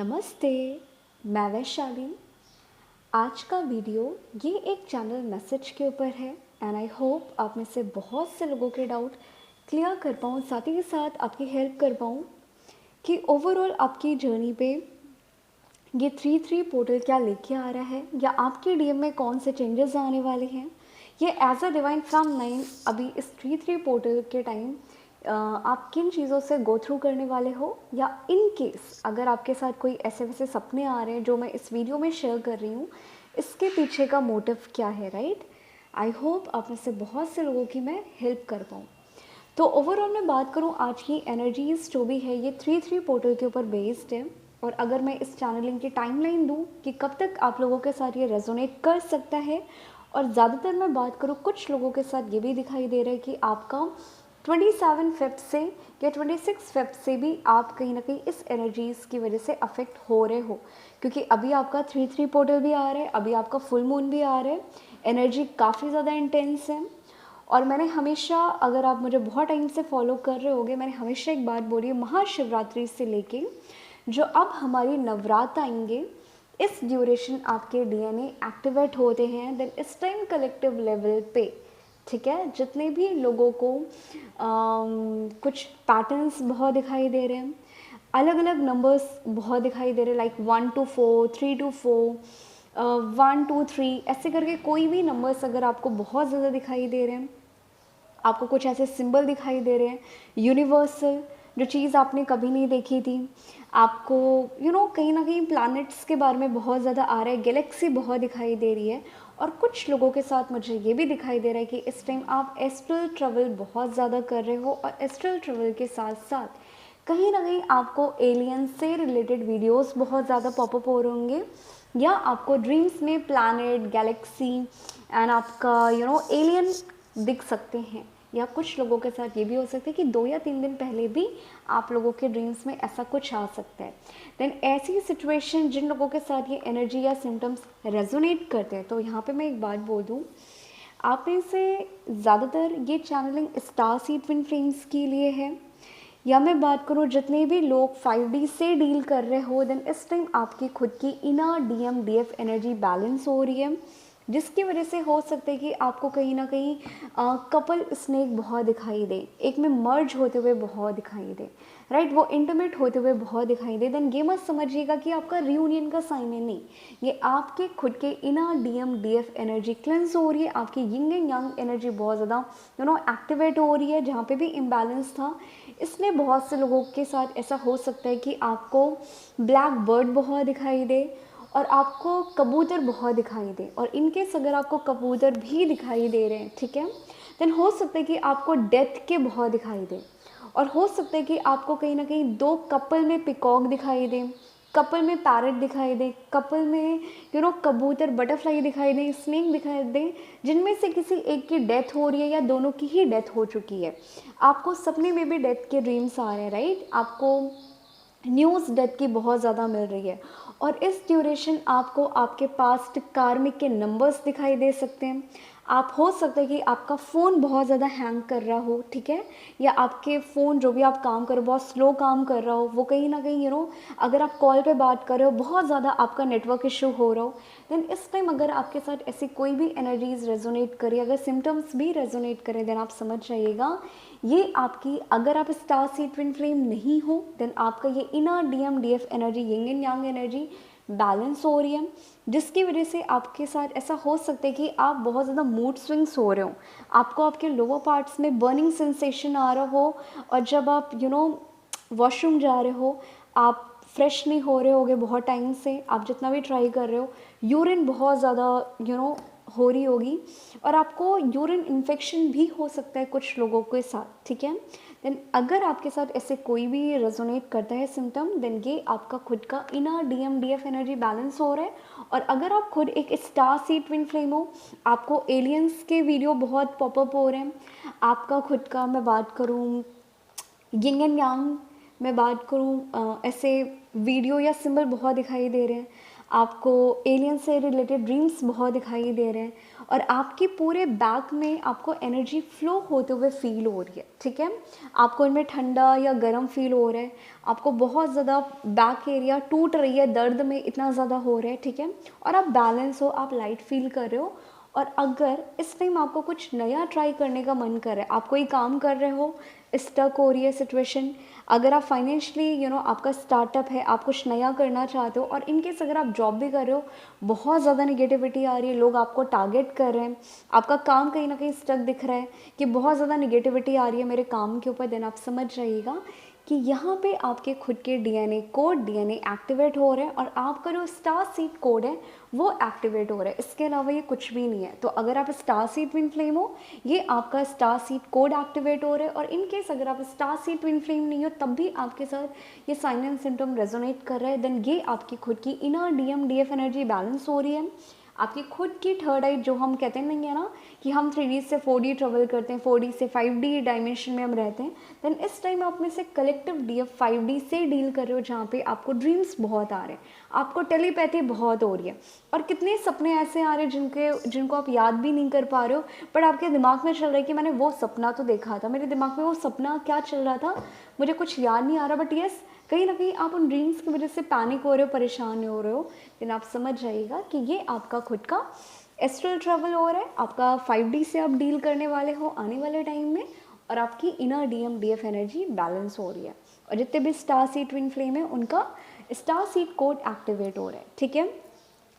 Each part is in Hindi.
नमस्ते, मैं वैशाली। आज का वीडियो ये एक चैनल मैसेज के ऊपर है एंड आई होप आप में से बहुत से लोगों के डाउट क्लियर कर पाऊँ, साथ ही के साथ आपकी हेल्प कर पाऊँ कि ओवरऑल आपकी जर्नी पे ये 3-3 पोर्टल क्या लेके आ रहा है या आपके डीएम में कौन से चेंजेस आने वाले हैं। ये एज अ डिवाइन फ्रॉम 9 अभी इस 3-3 पोर्टल के टाइम आप किन चीज़ों से गो थ्रू करने वाले हो, या इन केस अगर आपके साथ कोई ऐसे वैसे सपने आ रहे हैं जो मैं इस वीडियो में शेयर कर रही हूँ, इसके पीछे का मोटिव क्या है, राइट। आई होप आप में से बहुत से लोगों की मैं हेल्प कर पाऊँ। तो ओवरऑल मैं बात करूँ, आज की एनर्जीज जो भी है ये 3-3 पोर्टल के ऊपर बेस्ड है। और अगर मैं इस चैनलिंग की टाइमलाइन दूँ कि कब तक आप लोगों के साथ ये रेजोनेट कर सकता है, और ज़्यादातर मैं बात करूँ कुछ लोगों के साथ ये भी दिखाई दे रहा है कि आपका 27 फेब से या 26 फेब से भी आप कहीं ना कहीं इस एनर्जीज़ की वजह से अफेक्ट हो रहे हो, क्योंकि अभी आपका 3-3 पोर्टल भी आ रहा है, अभी आपका फुल मून भी आ रहा है। एनर्जी काफ़ी ज़्यादा इंटेंस है। और मैंने हमेशा, अगर आप मुझे बहुत टाइम से फॉलो कर रहे होगे, मैंने हमेशा एक बात बोली है, महाशिवरात्रि से लेके जो अब हमारी नवरात्र आएंगे, इस ड्यूरेशन आपके डीएनए एक्टिवेट होते हैं। देन इस टाइम कलेक्टिव लेवल पे, ठीक है, जितने भी लोगों को कुछ पैटर्न्स बहुत दिखाई दे रहे हैं, अलग अलग नंबर्स बहुत दिखाई दे रहे हैं, लाइक 1 to 4, 3 to 4, 1 2 3, ऐसे करके कोई भी नंबर्स अगर आपको बहुत ज़्यादा दिखाई दे रहे हैं, आपको कुछ ऐसे सिंबल दिखाई दे रहे हैं यूनिवर्सल, जो चीज़ आपने कभी नहीं देखी थी, आपको कहीं ना कहीं प्लैनेट्स के बारे में बहुत ज़्यादा आ रहा है, गैलेक्सी बहुत दिखाई दे रही है। और कुछ लोगों के साथ मुझे ये भी दिखाई दे रहा है कि इस टाइम आप एस्ट्रल ट्रैवल बहुत ज़्यादा कर रहे हो, और एस्ट्रल ट्रैवल के साथ साथ कहीं ना कहीं आपको एलियन से रिलेटेड वीडियोस बहुत ज़्यादा पॉपअप हो रहे होंगे, या आपको ड्रीम्स में प्लैनेट, गैलेक्सी एंड आपका एलियन दिख सकते हैं। या कुछ लोगों के साथ ये भी हो सकता है कि 2 या 3 दिन पहले भी आप लोगों के ड्रीम्स में ऐसा कुछ आ सकता है। देन ऐसी सिचुएशन जिन लोगों के साथ ये एनर्जी या सिम्टम्स रेजोनेट करते हैं, तो यहाँ पे मैं एक बात बोल दूँ, आप में से ज़्यादातर ये channelling star seed twin flames के लिए है, या मैं बात करूँ जितने भी लोग 5D से डील कर रहे हो, देन इस टाइम आपकी खुद की inner DM DF energy balance हो रही है, जिसकी वजह से हो सकता है कि आपको कहीं ना कहीं कपल स्नेक बहुत दिखाई दे, एक में मर्ज होते हुए बहुत दिखाई दे, राइट, वो इंटीमेट होते हुए बहुत दिखाई दे। देन ये मत समझिएगा कि आपका रियूनियन का साइन है, नहीं, ये आपके खुद के inner DM DF energy cleanse हो रही है, आपकी यिंग एंड यांग एनर्जी बहुत ज़्यादा एक्टिवेट हो रही है, जहाँ पे भी इम्बैलेंस था। इसलिए बहुत से लोगों के साथ ऐसा हो सकता है कि आपको ब्लैक बर्ड बहुत दिखाई दे, और आपको कबूतर बहुत दिखाई दे। और इनकेस अगर आपको कबूतर भी दिखाई दे रहे हैं, ठीक है, देन हो सकता है कि आपको डेथ के बहुत दिखाई दे, और हो सकता है कि आपको कहीं ना कहीं 2 कपल में पिकॉक दिखाई दे, कपल में पैरट दिखाई दे, कपल में कबूतर बटरफ्लाई दिखाई दे, स्नेक दिखाई दे, जिनमें से किसी एक की डेथ हो रही है या दोनों की ही डेथ हो चुकी है। आपको सपने में भी डेथ के ड्रीम्स आ रहे हैं, राइट, आपको न्यूज़ डेथ की बहुत ज़्यादा मिल रही है। और इस ड्यूरेशन आपको आपके पास्ट कार्मिक के नंबर्स दिखाई दे सकते हैं। आप हो सकता है कि आपका फ़ोन बहुत ज़्यादा हैंग कर रहा हो, ठीक है, या आपके फ़ोन जो भी आप काम कर रहे हो बहुत स्लो काम कर रहा हो, वो कहीं ना कहीं अगर आप कॉल पे बात कर रहे हो बहुत ज़्यादा आपका नेटवर्क इशू हो रहा हो, देन इस टाइम अगर आपके साथ ऐसी कोई भी एनर्जीज रेजोनेट करे, अगर सिम्टम्स भी रेजोनेट करें, देन आप समझ जाइएगा ये आपकी, अगर आप स्टार सीड ट्विन फ्लेम नहीं हो, देन आपका ये inner DM DF energy, yin and yang energy balance हो रही है, जिसकी वजह से आपके साथ ऐसा हो सकता है कि आप बहुत ज़्यादा मूड स्विंग्स हो रहे हो, आपको आपके लोअर पार्ट्स में बर्निंग सेंसेशन आ रहा हो, और जब आप वॉशरूम जा रहे हो, आप फ्रेश नहीं हो रहे होगे बहुत टाइम से, आप जितना भी ट्राई कर रहे हो, यूरिन बहुत ज़्यादा हो रही होगी, और आपको यूरिन इन्फेक्शन भी हो सकता है कुछ लोगों के साथ, ठीक है। देन अगर आपके साथ ऐसे कोई भी रेजोनेट करता है सिम्टम, देन ये आपका खुद का inner DM DF energy balance हो रहा है। और अगर आप खुद एक स्टार सीड ट्विन फ्लेम हो, आपको एलियंस के वीडियो बहुत पॉपअप हो रहे हैं, आपका खुद का, मैं बात करूँ यिंग एंड यांग, मैं बात करूँ ऐसे वीडियो या सिंबल बहुत दिखाई दे रहे हैं, आपको एलियन से रिलेटेड ड्रीम्स बहुत दिखाई दे रहे हैं और आपके पूरे बैक में आपको एनर्जी फ्लो होते हुए फील हो रही है, ठीक है। आपको इनमें ठंडा या गर्म फील हो रहा है, आपको बहुत ज़्यादा बैक एरिया टूट रही है, दर्द में इतना ज़्यादा हो रहा है, ठीक है। और आप बैलेंस हो, आप लाइट फील कर रहे हो। और अगर इस टाइम आपको कुछ नया ट्राई करने का मन कर रहा है, आप कोई काम कर रहे हो, स्टक हो रही है सिचुएशन, अगर आप फाइनेंशियली आपका स्टार्टअप है, आप कुछ नया करना चाहते हो, और इनकेस अगर आप जॉब भी कर रहे हो, बहुत ज़्यादा निगेटिविटी आ रही है, लोग आपको टारगेट कर रहे हैं, आपका काम कहीं ना कहीं स्टक दिख रहा है कि बहुत ज़्यादा निगेटिविटी आ रही है मेरे काम के ऊपर, देन आप समझ जाइएगा कि यहाँ पे आपके खुद के डीएनए कोड डीएनए एक्टिवेट हो रहे हैं और आपका जो स्टार सीड कोड है वो एक्टिवेट हो रहा है। इसके अलावा ये कुछ भी नहीं है। तो अगर आप स्टार सीड ट्विन फ्लेम हो, ये आपका स्टार सीड कोड एक्टिवेट हो रहा है। और इन केस अगर आप स्टार सीड ट्विन फ्लेम नहीं हो तब भी आपके साथ ये साइन एंड सिम्टम रेजोनेट कर रहा है, देन ये आपकी खुद की inner DM DF energy balance हो रही है। आपकी खुद की थर्ड आई, जो हम कहते नहीं है ना कि हम 3D से 4D ट्रेवल करते हैं, 4D से 5D डायमेंशन में हम रहते हैं, देन इस टाइम आप में से कलेक्टिव डीएफ 5D से डील कर रहे हो, जहाँ पे आपको ड्रीम्स बहुत आ रहे हैं, आपको टेलीपैथी बहुत हो रही है, और कितने सपने ऐसे आ रहे हैं जिनको आप याद भी नहीं कर पा रहे हो, बट आपके दिमाग में चल रहा है कि मैंने वो सपना तो देखा था, मेरे दिमाग में वो सपना क्या चल रहा था मुझे कुछ याद नहीं आ रहा, बट यस कहीं ना कहीं आप उन ड्रीम्स की वजह से पैनिक हो रहे हो, परेशान हो रहे हो, देन आप समझ जाइएगा कि ये आपका खुद का एस्ट्रल ट्रैवल हो रहा है। आपका 5D से आप डील करने वाले हो आने वाले टाइम में, और आपकी inner DM DF energy balance हो रही है, और जितने भी स्टार सीड ट्विन फ्लेम है उनका स्टार सीड कोड एक्टिवेट हो रहा है, ठीक है।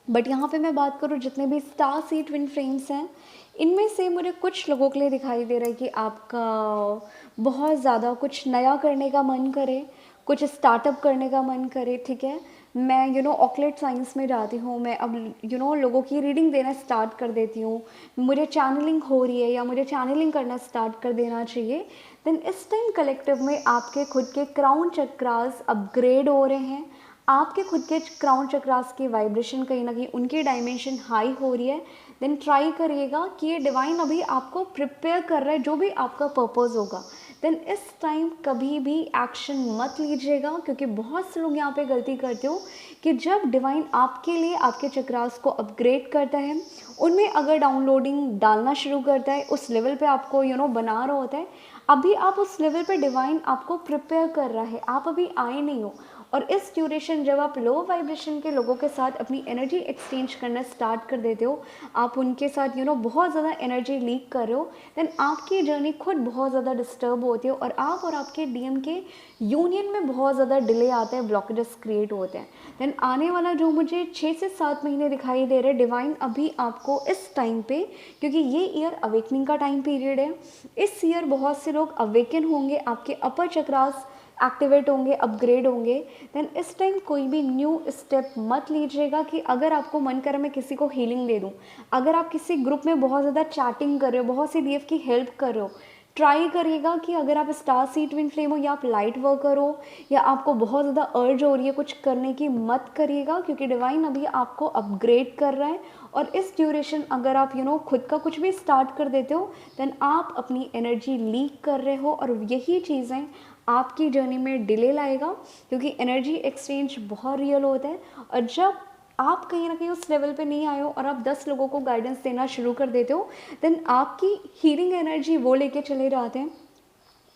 बट यहाँ पे मैं बात करूँ जितने भी स्टार सीड ट्विन फ्लेम्स हैं, इनमें से मुझे कुछ लोगों के लिए दिखाई दे रहा है कि आपका बहुत ज़्यादा कुछ नया करने का मन करे, कुछ स्टार्टअप करने का मन करे, ठीक है। मैं ऑकलेट साइंस में जाती हूँ, मैं अब लोगों की रीडिंग देना स्टार्ट कर देती हूँ, मुझे चैनलिंग हो रही है या मुझे चैनलिंग करना स्टार्ट कर देना चाहिए, देन इस टाइम कलेक्टिव में आपके खुद के क्राउन चक्रास अपग्रेड हो रहे हैं, आपके खुद के क्राउन चक्रास की वाइब्रेशन कहीं ना कहीं उनकी डायमेंशन हाई हो रही है। देन ट्राई करिएगा कि ये डिवाइन अभी आपको प्रिपेयर कर रहा है जो भी आपका पर्पस होगा, देन इस टाइम कभी भी एक्शन मत लीजिएगा, क्योंकि बहुत से लोग यहाँ पे गलती करते हो कि जब डिवाइन आपके लिए आपके चक्रास को अपग्रेड करता है, उनमें अगर डाउनलोडिंग डालना शुरू करता है, उस लेवल पे आपको बना रहा होता है, अभी आप उस लेवल पे डिवाइन आपको प्रिपेयर कर रहा है, आप अभी आए नहीं हो। और इस ड्यूरेशन जब आप लो वाइब्रेशन के लोगों के साथ अपनी एनर्जी एक्सचेंज करना स्टार्ट कर देते हो, आप उनके साथ बहुत ज़्यादा एनर्जी लीक कर रहे हो, देन आपकी जर्नी खुद बहुत ज़्यादा डिस्टर्ब होती है, और आप और आपके डीएम के यूनियन में बहुत ज़्यादा डिले आता है, ब्लॉकेजेस क्रिएट होते हैं। देन आने वाला जो मुझे 6 से 7 महीने दिखाई दे रहे हैं, डिवाइन अभी आपको इस टाइम पे, क्योंकि ये ईयर अवेकनिंग का टाइम पीरियड है, इस ईयर बहुत से लोग अवेकन होंगे, आपके अपर चक्रास एक्टिवेट होंगे, अपग्रेड होंगे। देन इस टाइम कोई भी न्यू स्टेप मत लीजिएगा कि अगर आपको मन करे मैं किसी को हीलिंग दे दूँ, अगर आप किसी ग्रुप में बहुत ज़्यादा चैटिंग कर रहे हो, बहुत सी डीएफ की हेल्प कर रहे हो, ट्राई करिएगा कि अगर आप स्टार सीड ट्विन फ्लेम हो या आप लाइट वर्कर हो या आपको बहुत ज़्यादा अर्ज हो रही है कुछ करने की, मत करिएगा, क्योंकि डिवाइन अभी आपको अपग्रेड कर रहा है। और इस ड्यूरेशन अगर आप खुद का कुछ भी स्टार्ट कर देते हो, देन आप अपनी एनर्जी लीक कर रहे हो, और यही चीज़ें आपकी जर्नी में डिले लाएगा, क्योंकि एनर्जी एक्सचेंज बहुत रियल होता है। और जब आप कहीं ना कहीं उस लेवल पे नहीं आए हो और आप 10 लोगों को गाइडेंस देना शुरू कर देते हो, देन आपकी हीलिंग एनर्जी वो लेके चले जाते हैं,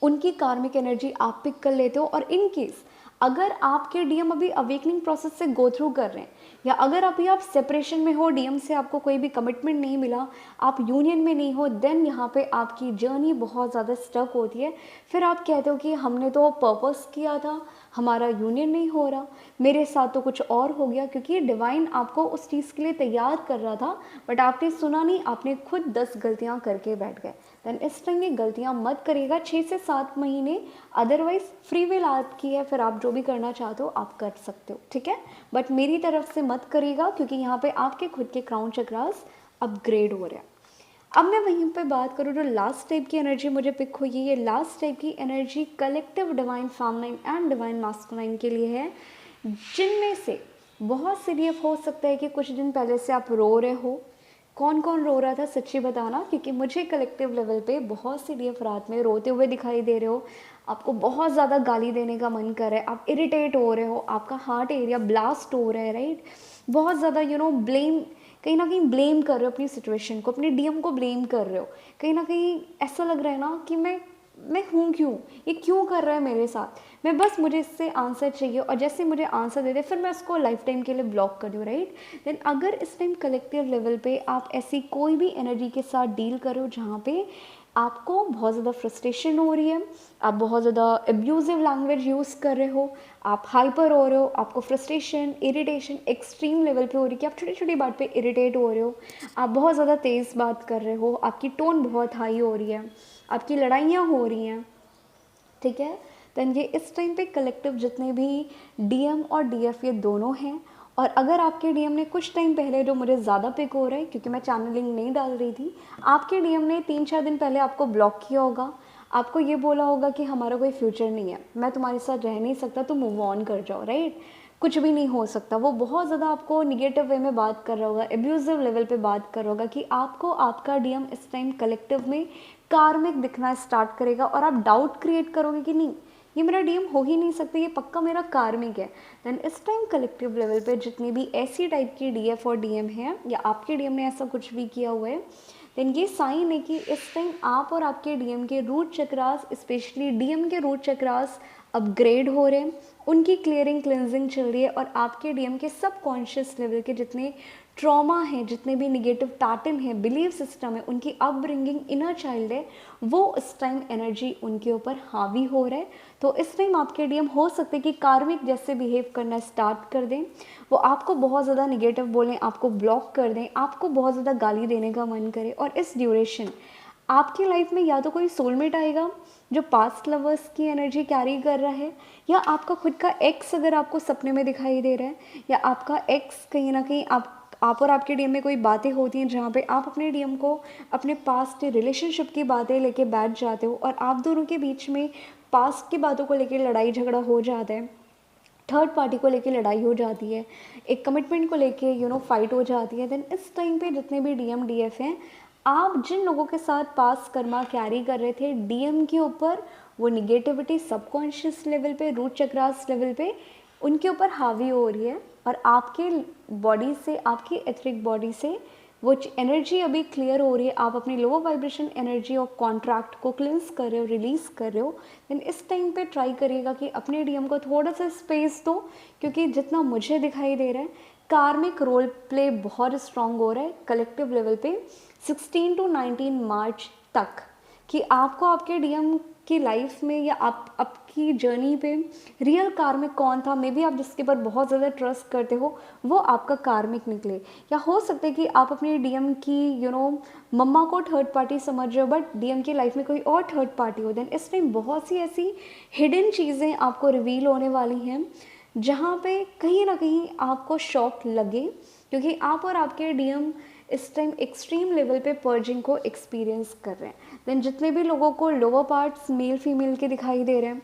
उनकी कार्मिक एनर्जी आप पिक कर लेते हो। और इन केस अगर आपके डीएम अभी अवेकनिंग प्रोसेस से गो थ्रू कर रहे हैं, या अगर अभी आप सेपरेशन में हो, डीएम से आपको कोई भी कमिटमेंट नहीं मिला, आप यूनियन में नहीं हो, देन यहाँ पे आपकी जर्नी बहुत ज़्यादा स्टक होती है। फिर आप कहते हो कि हमने तो पर्पस किया था, हमारा यूनियन नहीं हो रहा, मेरे साथ तो कुछ और हो गया, क्योंकि डिवाइन आपको उस चीज़ के लिए तैयार कर रहा था, बट आपने सुना नहीं, आपने खुद 10 गलतियाँ करके बैठ गए। देन इस टाइम ये गलतियाँ मत करिएगा 6 से 7 महीने, अदरवाइज फ्री विल आपकी है, फिर आप जो भी करना चाहते हो आप कर सकते हो, ठीक है। बट मेरी तरफ से मत करिएगा, क्योंकि यहाँ पे आपके खुद के क्राउन चक्रास अपग्रेड हो रहे हैं। अब मैं वहीं पे बात करूँ, जो लास्ट टाइप की एनर्जी मुझे पिक हुई है, ये लास्ट टाइप की energy collective divine feminine and divine masculine के लिए है, जिनमें से बहुत से लिए हो सकता है कि कुछ दिन पहले से आप रो रहे हो। कौन कौन रो रहा था सच्ची बताना, क्योंकि मुझे कलेक्टिव लेवल पे बहुत सी डीएफ रात में रोते हुए दिखाई दे रहे हो, आपको बहुत ज़्यादा गाली देने का मन कर रहा है, आप इरिटेट हो रहे हो, आपका हार्ट एरिया ब्लास्ट हो रहा है, राइट। बहुत ज़्यादा ब्लेम, कहीं ना कहीं ब्लेम कर रहे हो अपनी सिचुएशन को, अपने डीएम को ब्लेम कर रहे हो। कहीं ना कहीं ऐसा लग रहा है ना कि मैं हूँ क्यों, ये क्यों कर रहा है मेरे साथ, मैं बस, मुझे इससे आंसर चाहिए, और जैसे मुझे आंसर दे दे फिर मैं उसको लाइफ टाइम के लिए ब्लॉक कर दूँ, राइट। देन अगर इस टाइम कलेक्टिव लेवल पे आप ऐसी कोई भी एनर्जी के साथ डील करो जहाँ पे आपको बहुत ज़्यादा फ्रस्ट्रेशन हो रही है, आप बहुत ज़्यादा एब्यूजिव लैंग्वेज यूज़ कर रहे हो, आप हाइपर हो रहे हो, आपको फ्रस्ट्रेशन इरिटेशन एक्सट्रीम लेवल पे हो रही है कि आप छोटी छोटी बात पे इरिटेट हो रहे हो, आप बहुत ज़्यादा तेज़ बात कर रहे हो, आपकी टोन बहुत हाई हो रही है, आपकी लड़ाइयाँ हो रही हैं, ठीक है। देन ये इस टाइम पे कलेक्टिव जितने भी डीएम और डीएफ ये दोनों हैं, और अगर आपके डीएम ने कुछ टाइम पहले, जो मुझे ज़्यादा पिक हो रहा है क्योंकि मैं चैनलिंग नहीं डाल रही थी, आपके डीएम ने 3-4 दिन पहले आपको ब्लॉक किया होगा, आपको ये बोला होगा कि हमारा कोई फ्यूचर नहीं है, मैं तुम्हारे साथ रह नहीं सकता, तुम मूव ऑन कर जाओ, राइट, कुछ भी नहीं हो सकता। वो बहुत ज़्यादा आपको निगेटिव वे में बात कर रहा होगा, एब्यूजिव लेवल पे बात कर रहा होगा कि आपको आपका डीएम इस टाइम कलेक्टिव में कार्मिक दिखना स्टार्ट करेगा, और आप डाउट क्रिएट करोगे कि नहीं, ये मेरा डीएम हो ही नहीं सकता, ये पक्का मेरा कार्मिक है। देन इस टाइम कलेक्टिव लेवल पे जितनी भी ऐसी टाइप की डीएफ और डीएम है, या आपके डीएम ने ऐसा कुछ भी किया हुआ है, देन ये साइन है कि इस टाइम आप और आपके डीएम के रूट चक्रास, स्पेशली डीएम के रूट चक्रास अपग्रेड हो रहे हैं, उनकी क्लियरिंग क्लिनजिंग चल रही है, और आपके डीएम के सबकॉन्शियस लेवल के जितने ट्रॉमा हैं, जितने भी निगेटिव पैटर्न है, बिलीव सिस्टम है, उनकी अपब्रिंगिंग, इनर चाइल्ड है, वो इस टाइम एनर्जी उनके ऊपर हावी हो रहा है। तो इस टाइम आपके डीएम हो सकते हैं कि कार्मिक जैसे बिहेव करना स्टार्ट कर दें, वो आपको बहुत ज़्यादा निगेटिव बोलें, आपको ब्लॉक कर दें, आपको बहुत ज़्यादा गाली देने का मन करे, और इस ड्यूरेशन आपकी लाइफ में या तो कोई सोलमेट आएगा जो पास्ट लवर्स की एनर्जी कैरी कर रहा है, या आपका खुद का एक्स अगर आपको सपने में दिखाई दे रहा है, या आपका एक्स कहीं ना कहीं आप और आपके डीएम में कोई बातें होती हैं जहाँ पे आप अपने डीएम को अपने पास्ट रिलेशनशिप की बातें लेके बैठ जाते हो, और आप दोनों के बीच में पास्ट की बातों को लेके लड़ाई झगड़ा हो जाता है, थर्ड पार्टी को लेके लड़ाई हो जाती है, एक कमिटमेंट को लेके फाइट हो जाती है। देन इस टाइम पे जितने भी डीएम डीएफ हैं, आप जिन लोगों के साथ पास कर्मा कैरी कर रहे थे डीएम के ऊपर, वो निगेटिविटी सबकॉन्शियस लेवल पे, रूट चक्रास लेवल पे उनके ऊपर हावी हो रही है, और आपके बॉडी से, आपकी एथरिक बॉडी से वो एनर्जी अभी क्लियर हो रही है, आप अपनी लोअर वाइब्रेशन एनर्जी और कॉन्ट्रैक्ट को क्लिंस कर रहे हो, रिलीज़ कर रहे हो। देन इस टाइम पे ट्राई करिएगा कि अपने डीएम को थोड़ा सा स्पेस दो, क्योंकि जितना मुझे दिखाई दे रहा है कार्मिक रोल प्ले बहुत स्ट्रांग हो रहा है कलेक्टिव लेवल पे 16 टू 19 मार्च तक, कि आपको आपके डीएम की लाइफ में या आपकी जर्नी पे रियल कार्मिक कौन था, मे बी आप जिसके ऊपर बहुत ज़्यादा ट्रस्ट करते हो वो आपका कार्मिक निकले, या हो सकता है कि आप अपने डीएम की मम्मा को थर्ड पार्टी समझ रहे हो, बट डीएम की लाइफ में कोई और थर्ड पार्टी हो। देन इस टाइम बहुत सी ऐसी हिडन चीज़ें आपको रिवील होने वाली हैं जहाँ पे कहीं ना कहीं आपको शॉक लगे, क्योंकि आप और आपके डीएम इस टाइम एक्सट्रीम लेवल पे पर्जिंग को एक्सपीरियंस कर रहे हैं। देन जितने भी लोगों को लोअर पार्ट्स मेल फीमेल के दिखाई दे रहे हैं,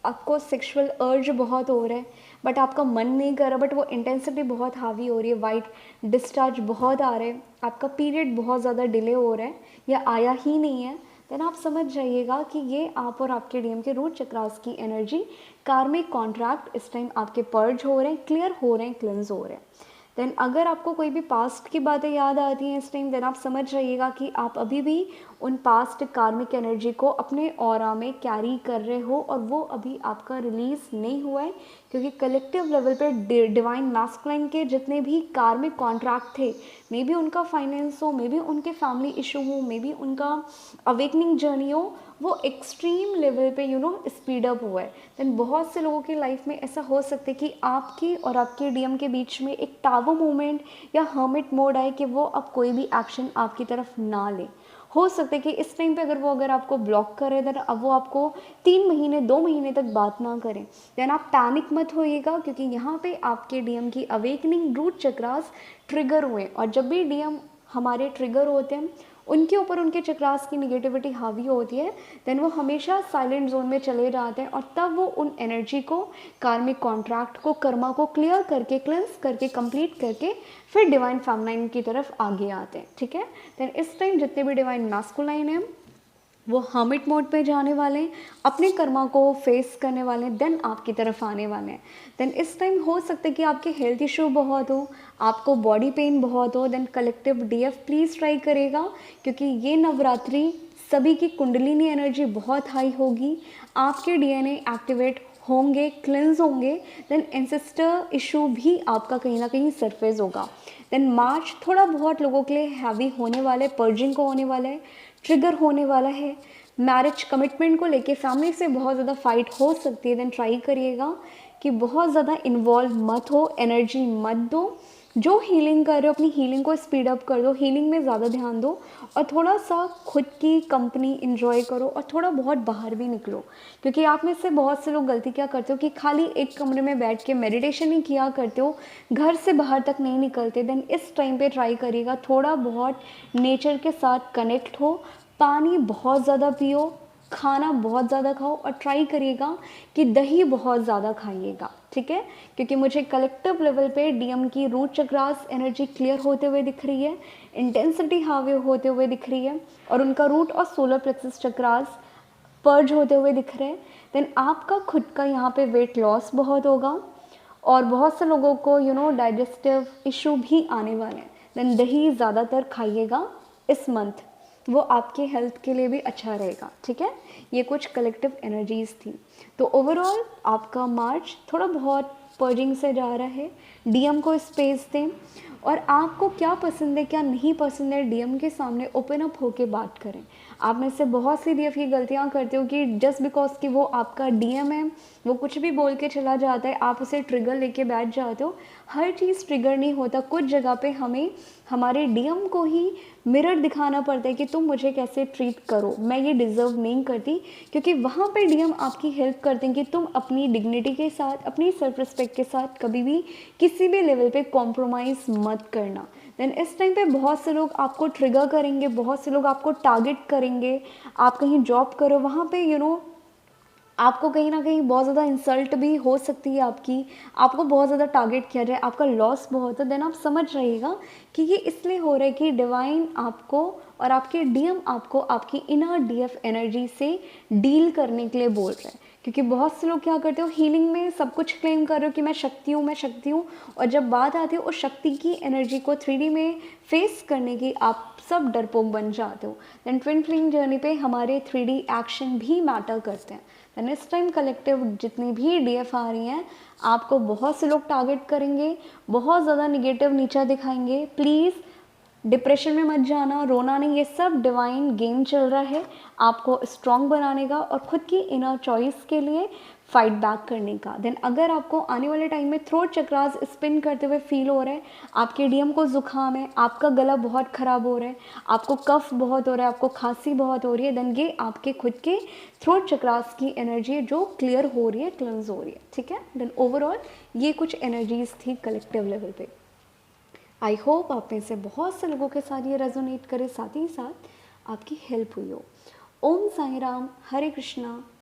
आपको सेक्सुअल अर्ज बहुत हो रहा है बट आपका मन नहीं कर रहा, बट वो इंटेंसिटी बहुत हावी हो रही है, वाइट डिस्चार्ज बहुत आ रहे हैं, आपका पीरियड बहुत ज़्यादा डिले हो रहा है या आया ही नहीं है, देन आप समझ जाइएगा कि ये आप और आपके डीएम के रूट चक्रास की एनर्जी, कार्मिक कॉन्ट्रैक्ट इस टाइम आपके पर्ज हो रहे हैं, क्लियर हो रहे हैं, क्लिंज हो रहे हैं। देन अगर आपको कोई भी पास्ट की बातें याद आती हैं इस टाइम, देन आप समझ जाइएगा कि आप अभी भी उन पास्ट कार्मिक एनर्जी को अपने ऑरा में कैरी कर रहे हो, और वो अभी आपका रिलीज़ नहीं हुआ है, क्योंकि कलेक्टिव लेवल पे डिवाइन मैस्कुलाइन के जितने भी कार्मिक कॉन्ट्रैक्ट थे, मे बी उनका फाइनेंस हो, मे बी उनके फैमिली इशू हो, मे बी उनका अवेकनिंग जर्नी हो, वो एक्सट्रीम लेवल पे स्पीड अप हुआ है। देन बहुत से लोगों की लाइफ में ऐसा हो सकता है कि आपकी और आपके डीएम के बीच में एक टावो मोमेंट या हर्मिट मोड आए कि वो अब कोई भी एक्शन आपकी तरफ ना ले। हो सकता है कि इस टाइम पे अगर आपको ब्लॉक करे, देन अब वो आपको 3 महीने 2 महीने तक बात ना करें, देन आप पैनिक मत होइएगा, क्योंकि यहाँ पे आपके डीएम की अवेकनिंग रूट चक्रास ट्रिगर हुए, और जब भी डीएम हमारे ट्रिगर होते हैं उनके ऊपर उनके चक्रास की निगेटिविटी हावी होती है, देन वो हमेशा साइलेंट जोन में चले जाते हैं, और तब वो उन एनर्जी को, कार्मिक कॉन्ट्रैक्ट को, कर्मा को क्लियर करके, क्लेंस करके, कंप्लीट करके फिर डिवाइन फेमिनाइन की तरफ आगे आते हैं। ठीक है, देन इस टाइम जितने भी डिवाइन मैस्कुलाइन हैं वो हर्मिट मोड पे जाने वाले हैं, अपने कर्मा को फेस करने वाले हैं, देन आपकी तरफ आने वाले हैं। देन इस टाइम हो सकता है कि आपके हेल्थ इशू बहुत हो, आपको बॉडी पेन बहुत हो, then collective DF please try करेगा, क्योंकि ये नवरात्रि सभी की कुंडलिनी एनर्जी बहुत हाई होगी, आपके डीएनए एक्टिवेट होंगे, क्लिन्स होंगे, देन एंसेस्टर इशू भी आपका कहीं ना कहीं सरफेस होगा। देन मार्च थोड़ा बहुत लोगों के लिए हैवी होने वाला है, पर्जिंग को होने वाला है, ट्रिगर होने वाला है, मैरिज कमिटमेंट को लेके फैमिली से बहुत ज़्यादा फाइट हो सकती है। देन ट्राई करिएगा कि बहुत ज़्यादा इन्वॉल्व मत हो, एनर्जी मत दो, जो हीलिंग कर रहे हो अपनी हीलिंग को स्पीड अप कर दो, हीलिंग में ज़्यादा ध्यान दो, और थोड़ा सा खुद की कंपनी इंजॉय करो, और थोड़ा बहुत बाहर भी निकलो, क्योंकि आप में से बहुत से लोग गलती क्या करते हो कि खाली एक कमरे में बैठ के मेडिटेशन ही किया करते हो, घर से बाहर तक नहीं निकलते। देन इस टाइम पे ट्राई करिएगा थोड़ा बहुत नेचर के साथ कनेक्ट हो, पानी बहुत ज़्यादा पियो, खाना बहुत ज़्यादा खाओ, और ट्राई करिएगा कि दही बहुत ज़्यादा खाइएगा, ठीक है, क्योंकि मुझे कलेक्टिव लेवल पे डीएम की रूट चक्रास एनर्जी क्लियर होते हुए दिख रही है, इंटेंसिटी हावी होते हुए दिख रही है, और उनका रूट और सोलर प्लेक्सस चक्रास पर्ज होते हुए दिख रहे हैं। देन आपका खुद का यहाँ पे वेट लॉस बहुत होगा, और बहुत से लोगों को डाइजेस्टिव इशू भी आने वाले हैं। देन दही ज़्यादातर खाइएगा इस मंथ, वो आपके हेल्थ के लिए भी अच्छा रहेगा, ठीक है। ये कुछ कलेक्टिव एनर्जीज थी। तो ओवरऑल आपका मार्च थोड़ा बहुत पर्जिंग से जा रहा है, डीएम को स्पेस दें, और आपको क्या पसंद है क्या नहीं पसंद है डीएम के सामने ओपन अप होके बात करें। आप में से बहुत सी डीएफ की गलतियां करते हो कि जस्ट बिकॉज कि वो आपका डीएम है, वो कुछ भी बोल के चला जाता है, आप उसे ट्रिगर लेके बैठ जाते हो। हर चीज़ ट्रिगर नहीं होता, कुछ जगह पे हमें हमारे डीएम को ही मिरर दिखाना पड़ता है कि तुम मुझे कैसे ट्रीट करो, मैं ये डिज़र्व नहीं करती, क्योंकि वहाँ पे डीएम आपकी हेल्प करते हैं कि तुम अपनी डिग्निटी के साथ, अपनी सेल्फ रिस्पेक्ट के साथ कभी भी किसी भी लेवल पे कॉम्प्रोमाइज़ मत करना। देन इस टाइम पे बहुत से लोग आपको ट्रिगर करेंगे, बहुत से लोग आपको टारगेट करेंगे। आप कहीं जॉब करो, वहाँ पे आपको कहीं ना कहीं बहुत ज़्यादा इंसल्ट भी हो सकती है, आपको बहुत ज़्यादा टारगेट किया जाए, आपका लॉस बहुत है। देन आप समझ रहिएगा कि ये इसलिए हो रहा है कि डिवाइन आपको और आपके डीएम आपको आपकी इनर डीएफ एनर्जी से डील करने के लिए बोल रहे हैं, क्योंकि बहुत से लोग क्या करते हो हीलिंग में सब कुछ क्लेम कर रहे हो कि मैं शक्ति हूँ, मैं शक्ति हूँ, और जब बात आती है उस शक्ति की एनर्जी को 3D में फेस करने की, आप सब डरपोक बन जाते हो। देन ट्विन फ्लेम जर्नी पे हमारे 3D एक्शन भी मैटर करते हैं। देन इस टाइम कलेक्टिव जितनी भी डीएफ आ रही हैं, आपको बहुत से लोग टारगेट करेंगे, बहुत ज़्यादा निगेटिव नीचा दिखाएंगे। प्लीज़ डिप्रेशन में मत जाना, रोना नहीं, ये सब डिवाइन गेम चल रहा है आपको स्ट्रॉन्ग बनाने का और खुद की इनर चॉइस के लिए फाइट बैक करने का। देन अगर आपको आने वाले टाइम में थ्रोट चक्रास स्पिन करते हुए फील हो रहा है, आपके डीएम को जुकाम है, आपका गला बहुत ख़राब हो रहा है, आपको कफ बहुत हो रहा है, आपको खांसी बहुत हो रही है, देन ये आपके खुद के थ्रोट चक्रास की एनर्जी है जो क्लियर हो रही है, क्लेंस हो रही है, ठीक है। देन ओवरऑल ये कुछ एनर्जीज थी कलेक्टिव लेवल पे। आई होप आप में से बहुत से लोगों के साथ ये रेजोनेट करे, साथ ही साथ आपकी हेल्प हुई हो। ओम साई राम, हरे कृष्णा।